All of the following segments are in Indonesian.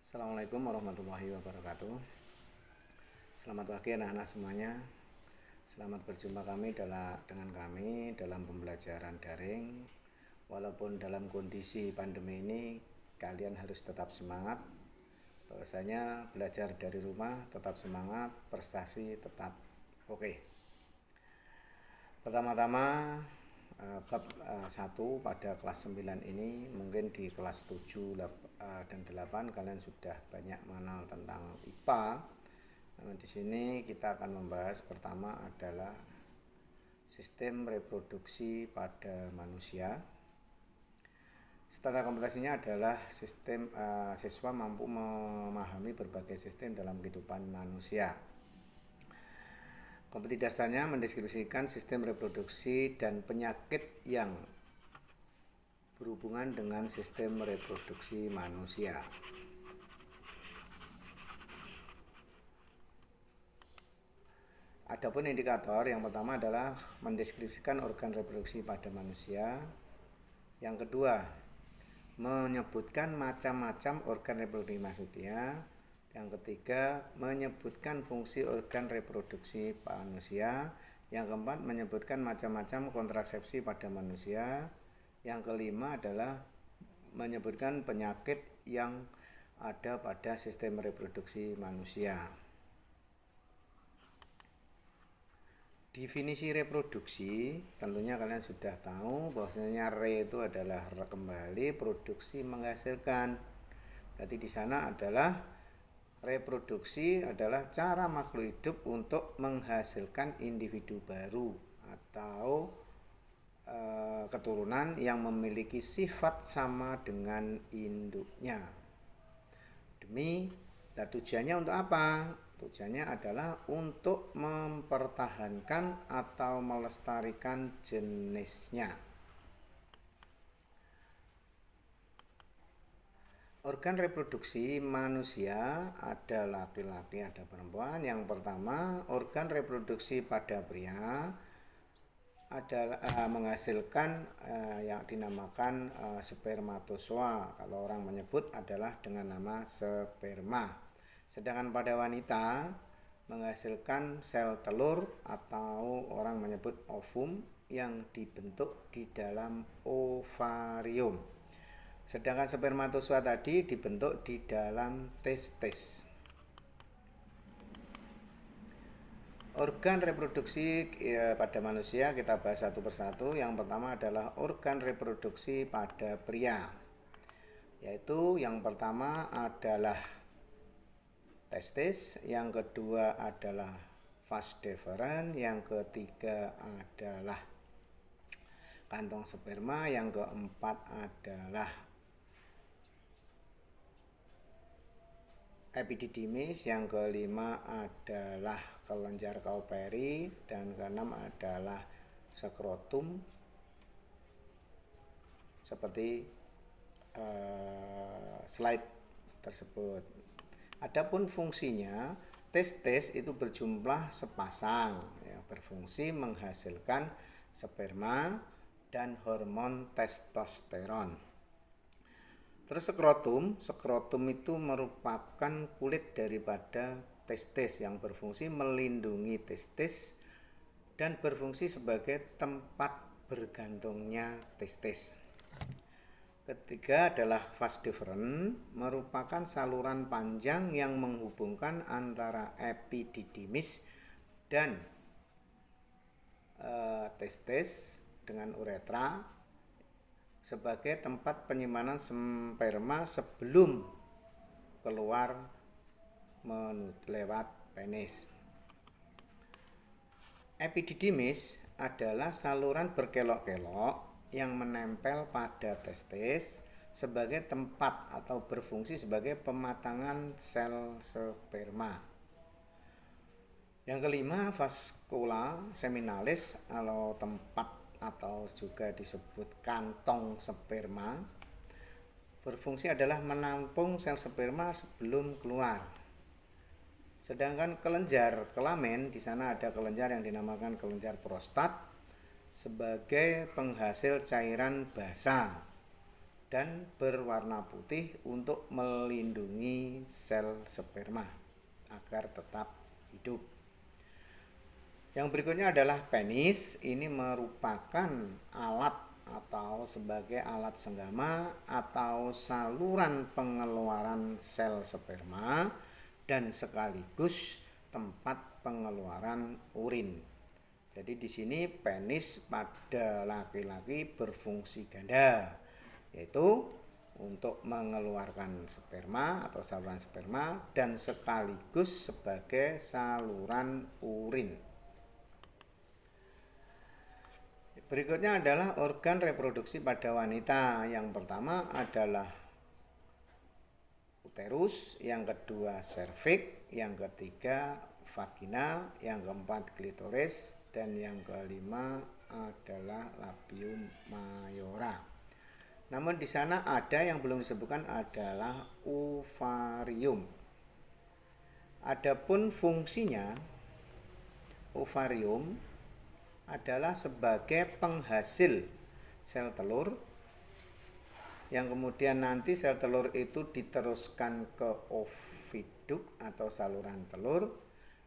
Assalamualaikum warahmatullahi wabarakatuh. Selamat pagi anak-anak semuanya. Selamat berjumpa dengan kami dalam pembelajaran daring. Walaupun dalam kondisi pandemi ini kalian harus tetap semangat. Bahwasanya belajar dari rumah tetap semangat, prestasi tetap oke. Pertama-tama bab 1 pada kelas 9 ini, mungkin di kelas 7 dan 8 kalian sudah banyak mengenal tentang IPA. Di sini kita akan membahas pertama adalah sistem reproduksi pada manusia. Standar kompetensinya adalah sistem siswa mampu memahami berbagai sistem dalam kehidupan manusia. Kompetisi dasarnya mendeskripsikan sistem reproduksi dan penyakit yang berhubungan dengan sistem reproduksi manusia. Adapun indikator yang pertama adalah mendeskripsikan organ reproduksi pada manusia. Yang kedua, menyebutkan macam-macam organ reproduksi manusia. Yang ketiga, menyebutkan fungsi organ reproduksi manusia. Yang keempat, menyebutkan macam-macam kontrasepsi pada manusia. Yang kelima adalah menyebutkan penyakit yang ada pada sistem reproduksi manusia. Definisi reproduksi, tentunya kalian sudah tahu bahwasanya re itu adalah kembali, produksi menghasilkan. Berarti di sana adalah reproduksi adalah cara makhluk hidup untuk menghasilkan individu baru atau keturunan yang memiliki sifat sama dengan induknya. Tujuannya untuk apa? Tujuannya adalah untuk mempertahankan atau melestarikan jenisnya. Organ reproduksi manusia ada laki-laki, ada perempuan. Yang pertama, organ reproduksi pada pria adalah menghasilkan yang dinamakan spermatozoa. Kalau orang menyebut adalah dengan nama sperma. Sedangkan pada wanita menghasilkan sel telur atau orang menyebut ovum yang dibentuk di dalam ovarium. Sedangkan spermatozoa tadi dibentuk di dalam testis. Organ reproduksi pada manusia kita bahas satu persatu. Yang pertama adalah organ reproduksi pada pria, yaitu yang pertama adalah testis, yang kedua adalah vas deferens, yang ketiga adalah kantong sperma, yang keempat adalah epididymis, yang kelima adalah kelenjar Kauperi, dan keenam adalah skrotum seperti slide tersebut. Adapun fungsinya, testis itu berjumlah sepasang, berfungsi menghasilkan sperma dan hormon testosteron. Terus skrotum itu merupakan kulit daripada testis yang berfungsi melindungi testis dan berfungsi sebagai tempat bergantungnya testis. Ketiga adalah vas deferens, merupakan saluran panjang yang menghubungkan antara epididymis dan testis dengan uretra sebagai tempat penyimpanan sperma sebelum keluar lewat penis. Epididymis adalah saluran berkelok-kelok yang menempel pada testis sebagai tempat atau berfungsi sebagai pematangan sel sperma. Yang kelima, vaskula seminalis atau tempat atau juga disebut kantong sperma, berfungsi adalah menampung sel sperma sebelum keluar. Sedangkan kelenjar kelamin, di sana ada kelenjar yang dinamakan kelenjar prostat sebagai penghasil cairan basa dan berwarna putih untuk melindungi sel sperma agar tetap hidup. Yang berikutnya adalah penis. Ini merupakan alat atau sebagai alat senggama atau saluran pengeluaran sel sperma dan sekaligus tempat pengeluaran urin. Jadi di sini penis pada laki-laki berfungsi ganda, yaitu untuk mengeluarkan sperma atau saluran sperma dan sekaligus sebagai saluran urin. Berikutnya adalah organ reproduksi pada wanita. Yang pertama adalah uterus, yang kedua serviks, yang ketiga vagina, yang keempat klitoris, dan yang kelima adalah labium mayora. Namun di sana ada yang belum disebutkan adalah ovarium. Adapun fungsinya, ovarium adalah sebagai penghasil sel telur yang kemudian nanti sel telur itu diteruskan ke oviduk atau saluran telur,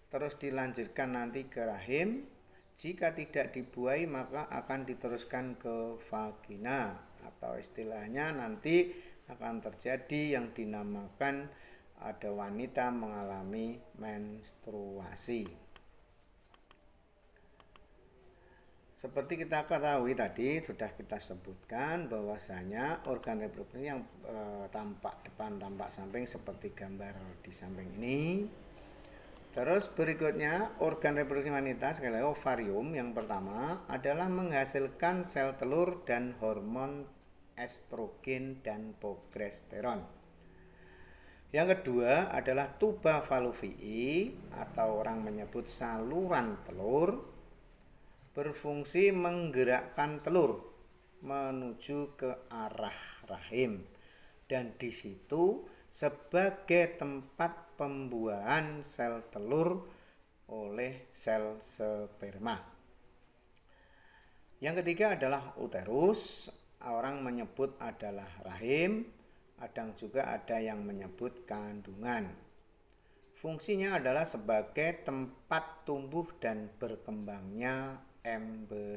terus dilanjutkan nanti ke rahim. Jika tidak dibuahi maka akan diteruskan ke vagina atau istilahnya nanti akan terjadi yang dinamakan ada wanita mengalami menstruasi. Seperti kita ketahui tadi sudah kita sebutkan bahwasanya organ reproduksi yang tampak depan tampak samping seperti gambar di samping ini. Terus berikutnya organ reproduksi wanita sekali lagi ovarium yang pertama adalah menghasilkan sel telur dan hormon estrogen dan progesteron. Yang kedua adalah tuba fallopiae atau orang menyebut saluran telur, berfungsi menggerakkan telur menuju ke arah rahim dan di situ sebagai tempat pembuahan sel telur oleh sel sperma. Yang ketiga adalah uterus, orang menyebut adalah rahim, kadang juga ada yang menyebut kandungan. Fungsinya adalah sebagai tempat tumbuh dan berkembangnya embrion.